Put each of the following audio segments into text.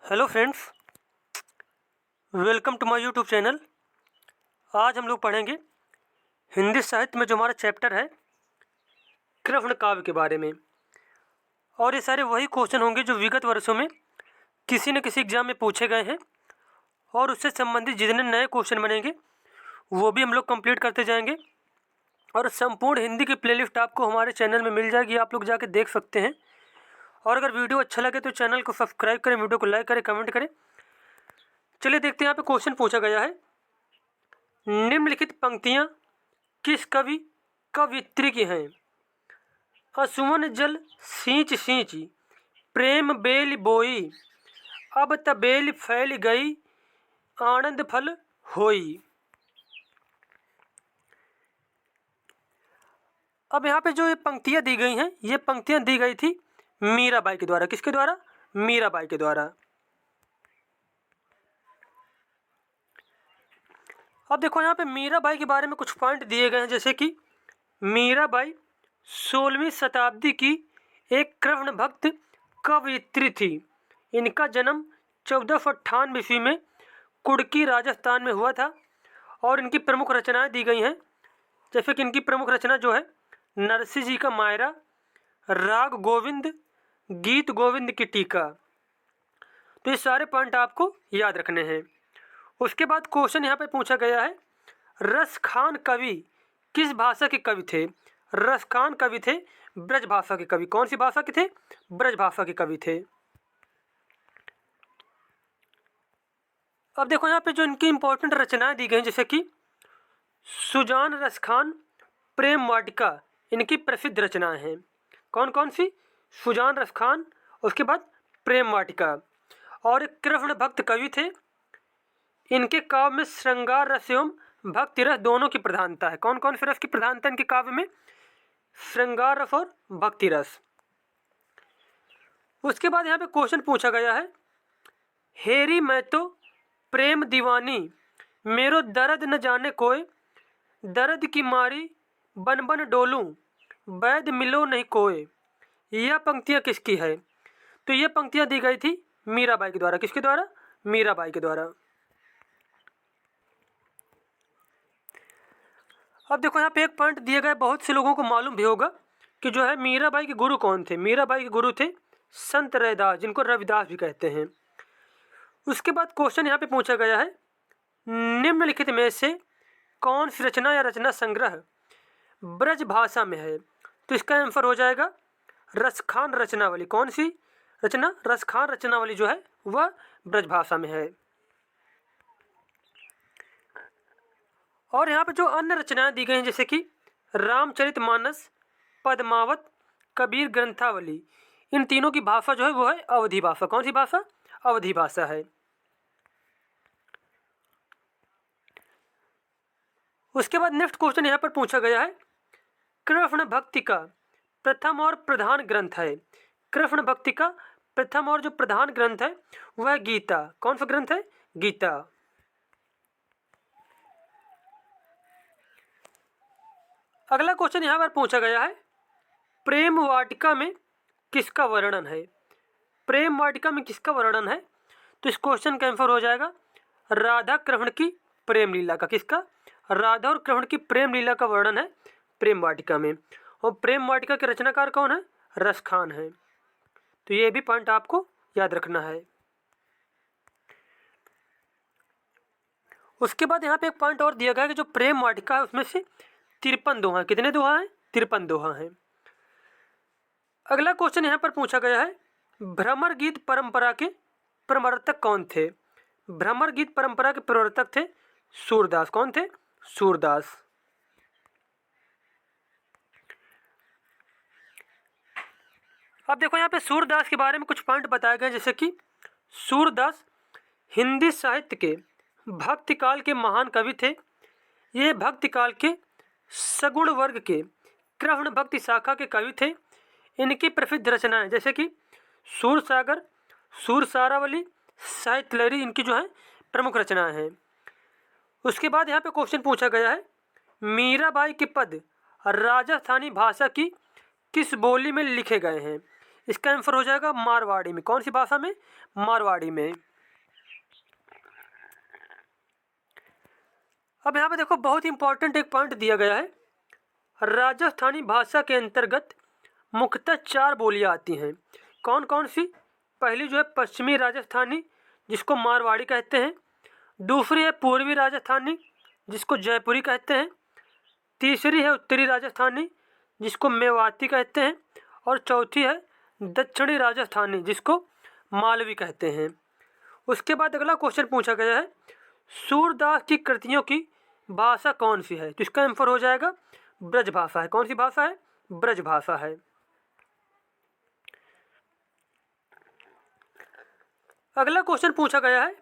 Hello friends, welcome to my YouTube channel. आज हम लोग पढ़ेंगे हिंदी साहित्य में जो हमारा चैप्टर है कृष्ण काव्य के बारे में। और ये सारे वही क्वेश्चन होंगे जो विगत वर्षों में किसी न किसी एग्ज़ाम में पूछे गए हैं, और उससे संबंधित जितने नए क्वेश्चन बनेंगे वो भी हम लोग कंप्लीट करते जाएंगे। और संपूर्ण हिंदी की प्लेलिस्ट आपको हमारे चैनल में मिल जाएगी, आप लोग जाके देख सकते हैं। और अगर वीडियो अच्छा लगे तो चैनल को सब्सक्राइब करें, वीडियो को लाइक करें, कमेंट करें। चलिए देखते हैं यहाँ पे क्वेश्चन पूछा गया है, निम्नलिखित पंक्तियाँ किस कवि कवियत्री की हैं? असुवन जल सींच सींच प्रेम बेल बोई, अब तबेल फैल गई आनंद फल होई। अब यहाँ पे जो ये पंक्तियाँ दी गई हैं, ये पंक्तियाँ दी गई थी मीराबाई के द्वारा। किसके द्वारा? मीराबाई के द्वारा। अब देखो यहाँ पे मीराबाई के बारे में कुछ पॉइंट दिए गए हैं, जैसे कि मीराबाई 16वीं शताब्दी की एक कृष्ण भक्त कवयित्री थी। इनका जन्म 1498 ईस्वी में कुड़की राजस्थान में हुआ था। और इनकी प्रमुख रचनाएं दी गई हैं, जैसे कि इनकी प्रमुख रचना जो है नरसिंह जी का मायरा, राग गोविंद, गीत गोविंद की टीका। तो ये सारे पॉइंट आपको याद रखने हैं। उसके बाद क्वेश्चन यहाँ पे पूछा गया है, रसखान कवि किस भाषा के कवि थे? रसखान कवि थे ब्रज भाषा के कवि। कौन सी भाषा के थे? ब्रज भाषा के कवि थे। अब देखो यहाँ पे जो इनकी इंपॉर्टेंट रचनाएं दी गई, जैसे कि सुजान रसखान प्रेम वाटिका, इनकी प्रसिद्ध रचनाएं हैं। कौन कौन सी? सुजान रसखान, उसके बाद प्रेम वाटिका। और एक कृष्ण भक्त कवि थे। इनके काव्य में श्रृंगार रस एवं भक्ति रस दोनों की प्रधानता है। कौन कौन से रस की प्रधानता है इनके काव्य में? श्रृंगार रस और भक्ति रस। उसके बाद यहाँ पे क्वेश्चन पूछा गया है, हेरी मैं तो प्रेम दीवानी, मेरो दर्द न जाने कोई, दर्द की मारी बन बन डोलूं, वैद मिलो नहीं कोई। यह पंक्तियाँ किसकी है? तो ये पंक्तियाँ दी गई थी मीराबाई के द्वारा। किसके द्वारा? मीराबाई के द्वारा। अब देखो यहाँ पे एक पॉइंट दिया गया, बहुत से लोगों को मालूम भी होगा कि जो है मीराबाई के गुरु कौन थे। मीराबाई के गुरु थे संत रैदास, जिनको रविदास भी कहते हैं। उसके बाद क्वेश्चन यहाँ पे पूछा गया है, निम्नलिखित में से कौन सी रचना या रचना संग्रह ब्रज भाषा में है? तो इसका आंसर हो जाएगा रसखान रचनावली। कौन सी रचना? रसखान रचनावली जो है वह ब्रज भाषा में है। और यहाँ पे जो अन्य रचनाएं दी गई हैं, जैसे कि रामचरितमानस, पद्मावत, कबीर ग्रंथावली, इन तीनों की भाषा जो है वो है अवधी भाषा। कौन सी भाषा? अवधी भाषा है। उसके बाद नेक्स्ट क्वेश्चन यहाँ पर पूछा गया है, कृष्ण भक्ति का प्रथम और प्रधान ग्रंथ है। कृष्ण भक्ति का प्रथम और जो प्रधान ग्रंथ है वह गीता। कौन सा ग्रंथ है? गीता। अगला क्वेश्चन यहाँ पर पूछा गया है, प्रेम वाटिका में किसका वर्णन है? प्रेम वाटिका में किसका वर्णन है? तो इस क्वेश्चन का आंसर हो जाएगा राधा कृष्ण की प्रेम लीला का। किसका? राधा और कृष्ण की प्रेम लीला का वर्णन है प्रेम वाटिका में। और प्रेम वाटिका के रचनाकार कौन है? रसखान है। तो ये भी पॉइंट आपको याद रखना है। उसके बाद यहाँ पे एक पॉइंट और दिया गया है कि जो प्रेम वाटिका है उसमें से 53 दोहा। कितने दोहा हैं? 53 दोहा हैं। अगला क्वेश्चन यहाँ पर पूछा गया है, भ्रमर गीत परंपरा के प्रवर्तक कौन थे? भ्रमर गीत परंपरा के प्रवर्तक थे सूरदास। कौन थे? सूरदास। अब देखो यहाँ पे सूरदास के बारे में कुछ पॉइंट बताए गए, जैसे कि सूरदास हिंदी साहित्य के भक्ति काल के महान कवि थे। ये भक्ति काल के सगुण वर्ग के कृष्ण भक्ति शाखा के कवि थे। इनकी प्रसिद्ध रचनाएं जैसे कि सूरसागर, सूरसारावली, साहित्य लहरी, इनकी जो है प्रमुख रचनाएं हैं। उसके बाद यहाँ पे क्वेश्चन पूछा गया है, मीराबाई के पद राजस्थानी भाषा की किस बोली में लिखे गए हैं? इसका आंसर हो जाएगा मारवाड़ी में। कौन सी भाषा में? मारवाड़ी में। अब यहाँ पे देखो बहुत इंपॉर्टेंट एक पॉइंट दिया गया है। राजस्थानी भाषा के अंतर्गत मुख्यतः 4 बोलियां आती हैं। कौन कौन सी? पहली जो है पश्चिमी राजस्थानी, जिसको मारवाड़ी कहते हैं। दूसरी है पूर्वी राजस्थानी, जिसको जयपुरी कहते हैं। तीसरी है उत्तरी राजस्थानी, जिसको मेवाती कहते हैं। और चौथी है दक्षिणी राजस्थानी, जिसको मालवी कहते हैं। उसके बाद अगला क्वेश्चन पूछा गया है, सूरदास की कृतियों की भाषा कौन सी है? तो इसका आंसर हो जाएगा ब्रज भाषा है। कौन सी भाषा है? ब्रज भाषा है। अगला क्वेश्चन पूछा गया है,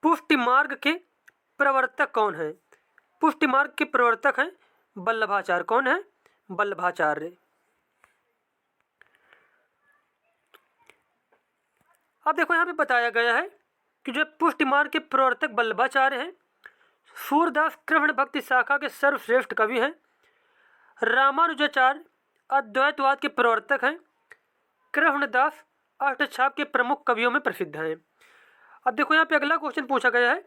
पुष्टि मार्ग के प्रवर्तक कौन है? पुष्टि मार्ग के प्रवर्तक हैं वल्लभाचार्य। कौन है? वल्लभाचार्य। अब देखो यहाँ पे बताया गया है कि जो पुष्टि मार्ग के प्रवर्तक वल्लभाचार्य हैं। सूरदास कृष्ण भक्ति शाखा के सर्वश्रेष्ठ कवि हैं। रामानुजाचार्य अद्वैतवाद के प्रवर्तक हैं। कृष्णदास अष्टछाप के प्रमुख कवियों में प्रसिद्ध हैं। अब देखो यहाँ पे अगला क्वेश्चन पूछा गया है,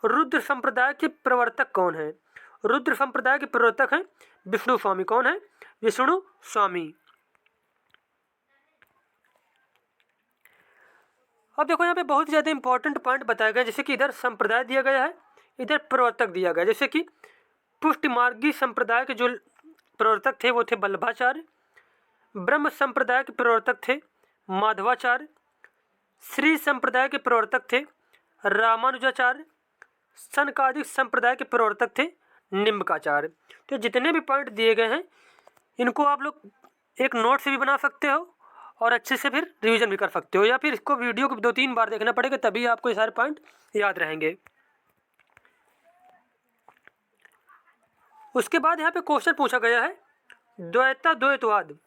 रुद्र संप्रदाय के प्रवर्तक कौन है? रुद्र संप्रदाय के प्रवर्तक हैं विष्णु स्वामी। कौन है? विष्णु स्वामी। अब देखो यहाँ पे बहुत ही ज़्यादा इंपॉर्टेंट पॉइंट बताया गया, जैसे कि इधर संप्रदाय दिया गया है, इधर प्रवर्तक दिया गया। जैसे कि पुष्टि मार्गी संप्रदाय के जो प्रवर्तक थे वो थे वल्लभाचार्य। ब्रह्म संप्रदाय के प्रवर्तक थे माधवाचार्य। श्री संप्रदाय के प्रवर्तक थे रामानुजाचार्य। सनकादिक संप्रदाय के प्रवर्तक थे निम्बकाचार्य। तो जितने भी पॉइंट दिए गए हैं इनको आप लोग एक नोट से भी बना सकते हो और अच्छे से फिर रिवीजन भी कर सकते हो, या फिर इसको वीडियो को 2-3 बार देखना पड़ेगा, तभी आपको ये सारे पॉइंट याद रहेंगे। उसके बाद यहाँ पे क्वेश्चन पूछा गया है, द्वैताद्वैतवाद।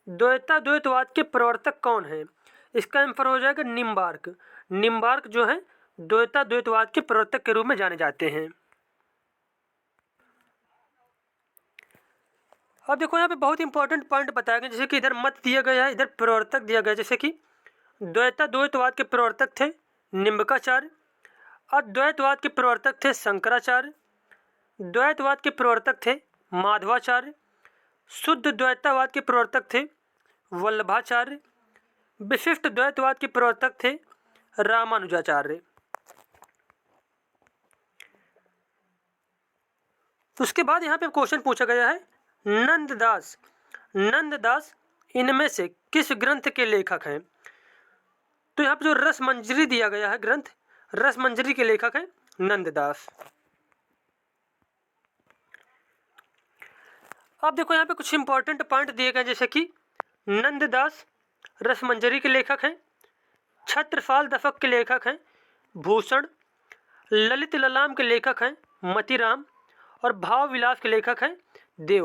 द्वैताद्वैतवाद के प्रवर्तक कौन है? इसका आंसर हो जाएगा निम्बार्क। निम्बार्क जो है द्वैताद्वैतवाद के प्रवर्तक के रूप में जाने जाते हैं। अब देखो यहाँ पे बहुत इंपॉर्टेंट पॉइंट बताया गया, जैसे कि इधर मत दिया गया है, इधर प्रवर्तक दिया गया है। जैसे कि द्वैताद्वैतवाद के प्रवर्तक थे निम्बकाचार्य। अद्वैतवाद के प्रवर्तक थे शंकराचार्य। द्वैतवाद के प्रवर्तक थे माधवाचार्य। शुद्ध द्वैतवाद के प्रवर्तक थे वल्लभाचार्य। विशिष्ट द्वैतवाद के प्रवर्तक थे रामानुजाचार्य। उसके बाद यहाँ पे क्वेश्चन पूछा गया है, नंददास। नंददास इनमें से किस ग्रंथ के लेखक हैं? तो यहाँ पे जो रसमंजरी दिया गया है ग्रंथ, रसमंजरी के लेखक हैं नंददास। अब देखो यहाँ पे कुछ इंपॉर्टेंट पॉइंट दिए गए, जैसे कि नंददास रसमंजरी के लेखक हैं। छत्रसाल दशक के लेखक हैं भूषण। ललित ललाम के लेखक हैं मतीराम। और भाव विलास के लेखक हैं देव।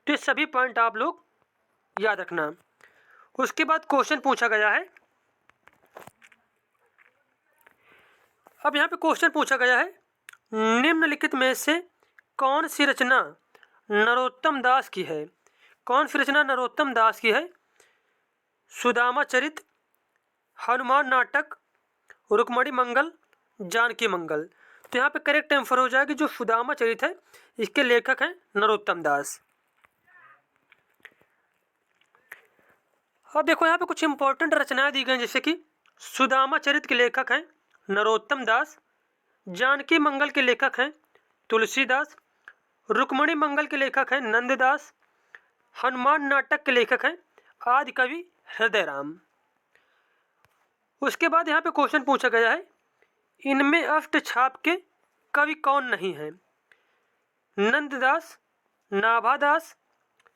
तो ये सभी पॉइंट आप लोग याद रखना। उसके बाद क्वेश्चन पूछा गया है, अब यहाँ पे क्वेश्चन पूछा गया है, निम्नलिखित में से कौन सी रचना नरोत्तम दास की है? कौन सी रचना नरोत्तम दास की है? सुदामा चरित, हनुमान नाटक, रुक्मणी मंगल, जानकी मंगल। तो यहाँ पे करेक्ट आंसर हो जाएगा जो सुदामा चरित है, इसके लेखक हैं नरोत्तम दास। अब देखो यहाँ पे कुछ इंपॉर्टेंट रचनाएं दी गई, जैसे कि सुदामा चरित के लेखक हैं नरोत्तम दास। जानकी मंगल के लेखक हैं तुलसीदास। रुक्मणी मंगल के लेखक हैं नंददास। हनुमान नाटक के लेखक हैं आदि कवि हृदयराम। उसके बाद यहाँ पे क्वेश्चन पूछा गया है, इनमें अष्टछाप के कवि कौन नहीं हैं? नंददास, नाभादास,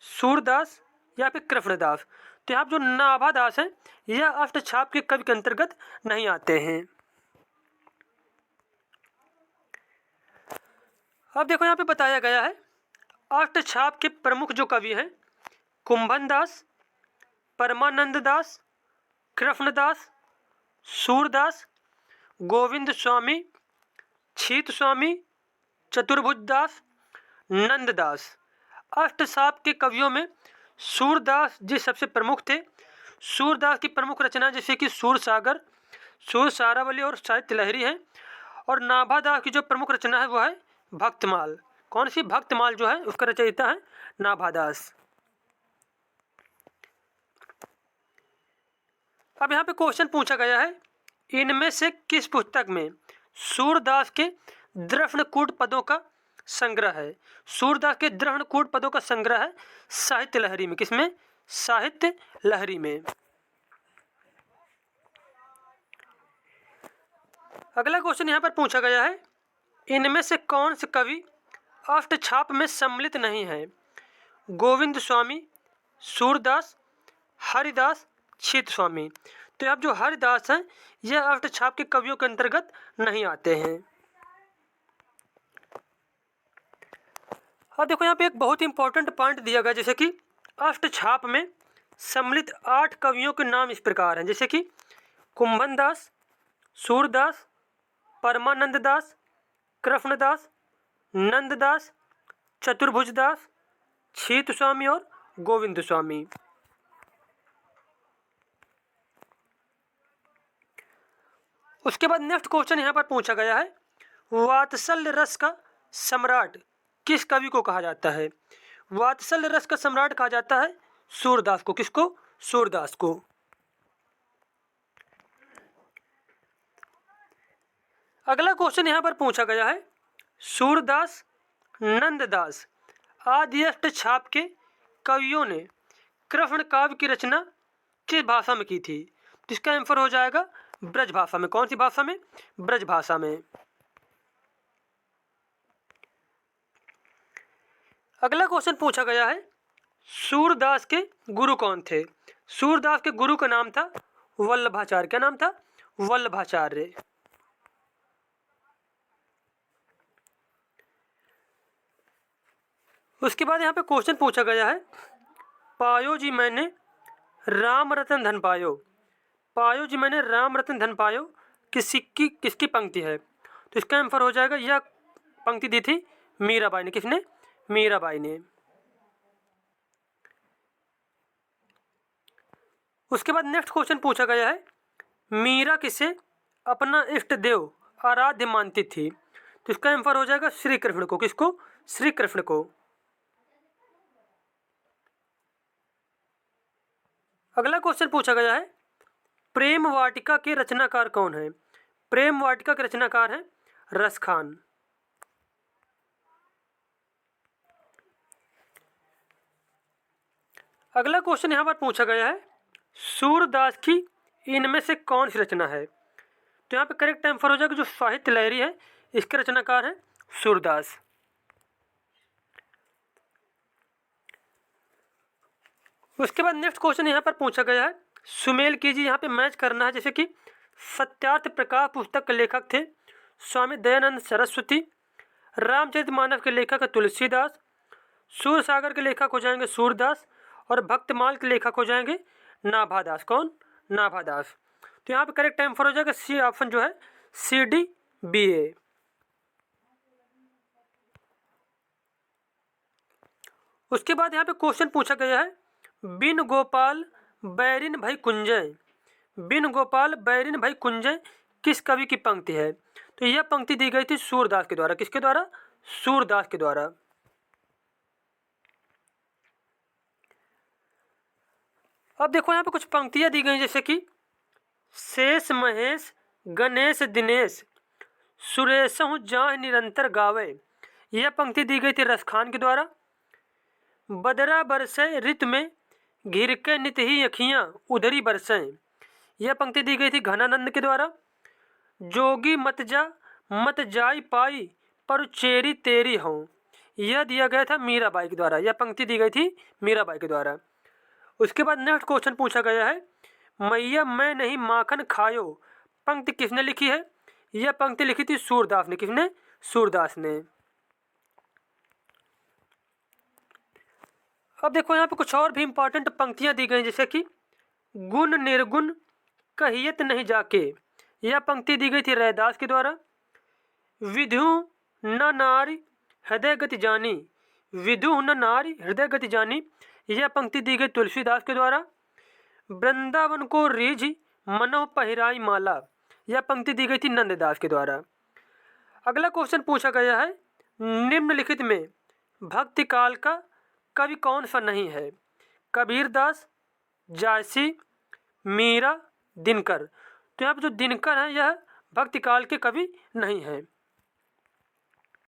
सूरदास या फिर कृष्णदास। तो यहाँ जो नाभादास हैं यह अष्टछाप के कवि के अंतर्गत नहीं आते हैं। अब देखो यहाँ पे बताया गया है, अष्टछाप के प्रमुख जो कवि हैं कुंभन दास, परमानंद दास, कृष्णदास, सूरदास, गोविंद स्वामी, छीत स्वामी, चतुर्भुज दास, नंददास। अष्टछाप के कवियों में सूरदास जी सबसे प्रमुख थे। सूरदास की प्रमुख रचना जैसे कि सूरसागर, सूरसारावली और साहित्य लहरी है। और नाभादास की जो प्रमुख रचना है वो है भक्तमाल। कौन सी? भक्तमाल जो है उसका रचयिता है नाभादास। अब यहाँ पे क्वेश्चन पूछा गया है, इनमें से किस पुस्तक में सूरदास के द्रवणकूट पदों का संग्रह है? सूरदास के द्रवणकूट पदों का संग्रह है साहित्य लहरी में। किसमें? साहित्य लहरी में। अगला क्वेश्चन यहाँ पर पूछा गया है, इनमें से कौन से कवि अष्टछाप में सम्मिलित नहीं है? गोविंद स्वामी, सूरदास, हरिदास, छित स्वामी। तो अब जो हरिदास हैं यह अष्टछाप के कवियों के अंतर्गत नहीं आते हैं। अब देखो यहाँ पे एक बहुत इंपॉर्टेंट पॉइंट दिया गया, जैसे कि अष्टछाप में सम्मिलित 8 कवियों के नाम इस प्रकार हैं, जैसे कि कुंभन दास, सूरदास, परमानंद दास, कृष्णदास, नंददास, चतुर्भुज दास, छित स्वामी और गोविंद स्वामी। उसके बाद नेक्स्ट क्वेश्चन यहाँ पर पूछा गया है, वात्सल्य रस का सम्राट किस कवि को कहा जाता है? वात्सल्य रस का सम्राट कहा जाता है सूरदास को। किसको? सूरदास को। अगला क्वेश्चन यहाँ पर पूछा गया है, सूरदास, नंददास आदि अष्टछाप के कवियों ने कृष्ण काव्य की रचना किस भाषा में की थी? तो इसका आंसर हो जाएगा ब्रज भाषा में। कौन सी भाषा में? ब्रज भाषा में। अगला क्वेश्चन पूछा गया है, सूरदास के गुरु कौन थे? सूरदास के गुरु का नाम था वल्लभाचार्य। क्या नाम था? वल्लभाचार्य। उसके बाद यहाँ पे क्वेश्चन पूछा गया है, पायो जी मैंने राम रतन धन पायो। पायो जी मैंने राम रतन धन पायो किसकी पंक्ति है? तो इसका आंसर हो जाएगा, यह पंक्ति दी थी मीराबाई ने। किसने? मीराबाई ने। उसके बाद नेक्स्ट क्वेश्चन पूछा गया है, मीरा किसे अपना इष्ट देव आराध्य मानती थी? तो इसका आंसर हो जाएगा श्री कृष्ण को। किसको? श्री कृष्ण को। अगला क्वेश्चन पूछा गया है, प्रेम वाटिका के रचनाकार कौन है? प्रेम वाटिका के रचनाकार हैं रसखान। अगला क्वेश्चन यहाँ पर पूछा गया है, सूरदास की इनमें से कौन सी रचना है? तो यहाँ पे करेक्ट आंसर हो जाएगा जो साहित्य लहरी है इसके रचनाकार हैं सूरदास। उसके बाद नेक्स्ट क्वेश्चन यहाँ पर पूछा गया है, सुमेल कीजिए। यहाँ पे मैच करना है, जैसे कि सत्यार्थ प्रकाश पुस्तक के लेखक थे स्वामी दयानंद सरस्वती, रामचरितमानस के लेखक है तुलसीदास, सूरसागर के लेखक हो जाएंगे सूरदास और भक्तमाल के लेखक हो जाएंगे नाभादास। कौन? नाभादास। तो यहाँ पे करेक्ट आंसर हो जाएगा सी ऑप्शन जो है CDBA। उसके बाद यहाँ पे क्वेश्चन पूछा गया है, बिन गोपाल बैरिन भई कुंजय। बिन गोपाल बैरिन भई कुंजय किस कवि की पंक्ति है? तो यह पंक्ति दी गई थी सूरदास के द्वारा। किसके द्वारा? सूरदास के द्वारा। अब देखो यहाँ पे कुछ पंक्तियां दी गई, जैसे कि शेष महेश गणेश दिनेश सुरेशहु जाह निरंतर गावे। यह पंक्ति दी गई थी रसखान के द्वारा। बदरा बरसे रित में घिर के नित ही अखियाँ उधरी बरसें। यह पंक्ति दी गई थी घनानंद के द्वारा। जोगी मत जाई पाई पर चेरी तेरी हों। यह दिया गया था मीराबाई के द्वारा। यह पंक्ति दी गई थी मीराबाई के द्वारा। उसके बाद नेक्स्ट क्वेश्चन पूछा गया है, मैया मैं नहीं माखन खायो पंक्ति किसने लिखी है? यह पंक्ति लिखी थी सूरदास ने। किसने? सूरदास ने। अब देखो यहाँ पे कुछ और भी इंपॉर्टेंट पंक्तियां दी गई, जैसे कि गुण निर्गुण कहियत नहीं जाके। यह पंक्ति दी गई थी रैदास के द्वारा। विधु न नारी हृदय गति जानी। विधु न नारी हृदय गति जानी। यह पंक्ति दी गई तुलसीदास के द्वारा। वृंदावन को रीझ मनो पहिराई माला। यह पंक्ति दी गई थी नंददास के द्वारा। अगला क्वेश्चन पूछा गया है, निम्नलिखित में भक्ति काल का कवि कौन सा नहीं है? कबीरदास, जायसी, मीरा, दिनकर। तो यहाँ पर जो दिनकर है यह भक्ति काल के कवि नहीं है।